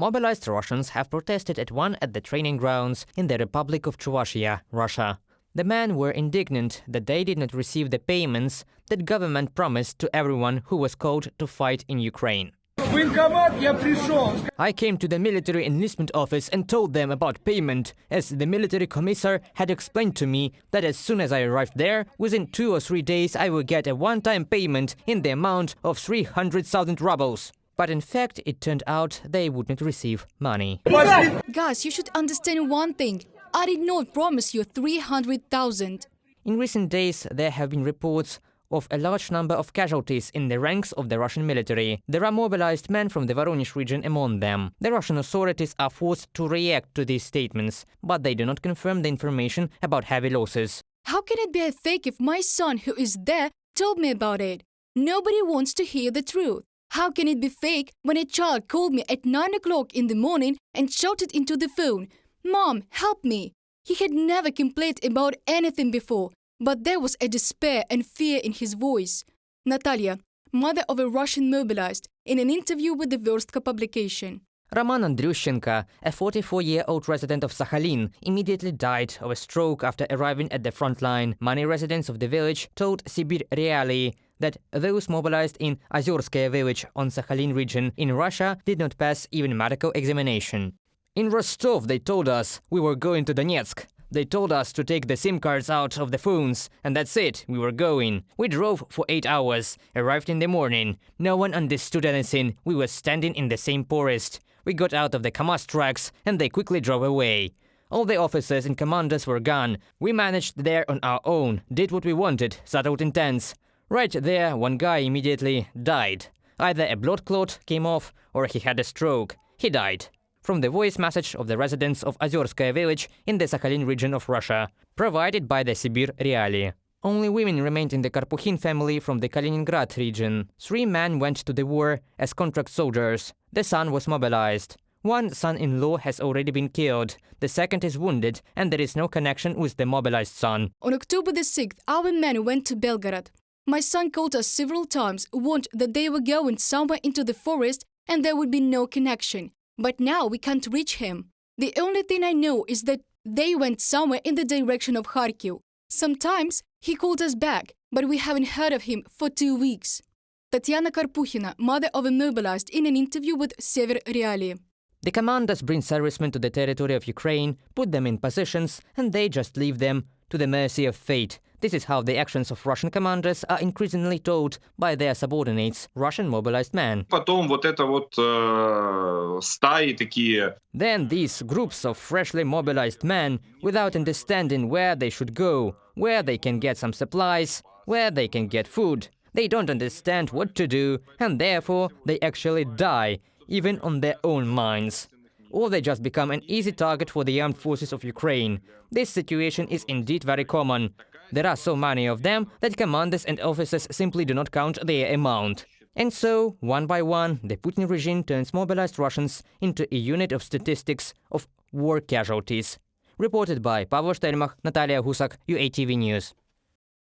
Mobilized Russians have protested at one at the training grounds in the Republic of Chuvashia, Russia. The men were indignant that they did not receive the payments that government promised to everyone who was called to fight in Ukraine. I came to the military enlistment office and told them about payment, as the military commissar had explained to me that as soon as I arrived there, within 2 or 3 days I would get a one-time payment in the amount of 300,000 rubles. But in fact, it turned out they would not receive money. Guys, you should understand one thing. I did not promise you 300,000. In recent days, there have been reports of a large number of casualties in the ranks of the Russian military. There are mobilized men from the Voronezh region among them. The Russian authorities are forced to react to these statements, but they do not confirm the information about heavy losses. How can it be a fake if my son, who is there, told me about it? Nobody wants to hear the truth. How can it be fake when a child called me at 9 o'clock in the morning and shouted into the phone, "Mom, help me"? He had never complained about anything before, but there was a despair and fear in his voice. Natalia, mother of a Russian mobilized, in an interview with the Verstka publication. Roman Andryushenko, a 44-year-old resident of Sakhalin, immediately died of a stroke after arriving at the front line. Many residents of the village told Sibir Reali that those mobilized in Ozerskaya village on Sakhalin region in Russia did not pass even medical examination. In Rostov, they told us we were going to Donetsk. They told us to take the SIM cards out of the phones, and that's it, we were going. We drove for 8 hours, arrived in the morning. No one understood anything, we were standing in the same forest. We got out of the KAMAZ trucks, and they quickly drove away. All the officers and commanders were gone. We managed there on our own, did what we wanted, settled in tents. Right there, one guy immediately died. Either a blood clot came off, or he had a stroke. He died. From the voice message of the residents of Ozerskaya village in the Sakhalin region of Russia, provided by the Sibir Reali. Only women remained in the Karpukhin family from the Kaliningrad region. 3 men went to the war as contract soldiers. The son was mobilized. One son-in-law has already been killed. The second is wounded, and there is no connection with the mobilized son. On October the 6th, our men went to Belgorod. My son called us several times, warned that they were going somewhere into the forest and there would be no connection. But now we can't reach him. The only thing I know is that they went somewhere in the direction of Kharkiv. Sometimes he called us back, but we haven't heard of him for 2 weeks. Tatiana Karpukhina, mother of a mobilized, in an interview with Sever Reali. The commanders bring servicemen to the territory of Ukraine, put them in positions, and they just leave them to the mercy of fate. This is how the actions of Russian commanders are increasingly told by their subordinates, Russian mobilized men. Then these groups of freshly mobilized men, without understanding where they should go, where they can get some supplies, where they can get food, they don't understand what to do, and therefore they actually die, even on their own mines. Or they just become an easy target for the armed forces of Ukraine. This situation is indeed very common. There are so many of them that commanders and officers simply do not count their amount. And so, one by one, the Putin regime turns mobilized Russians into a unit of statistics of war casualties. Reported by Pavlo Shtelmach, Natalia Husak, UATV News.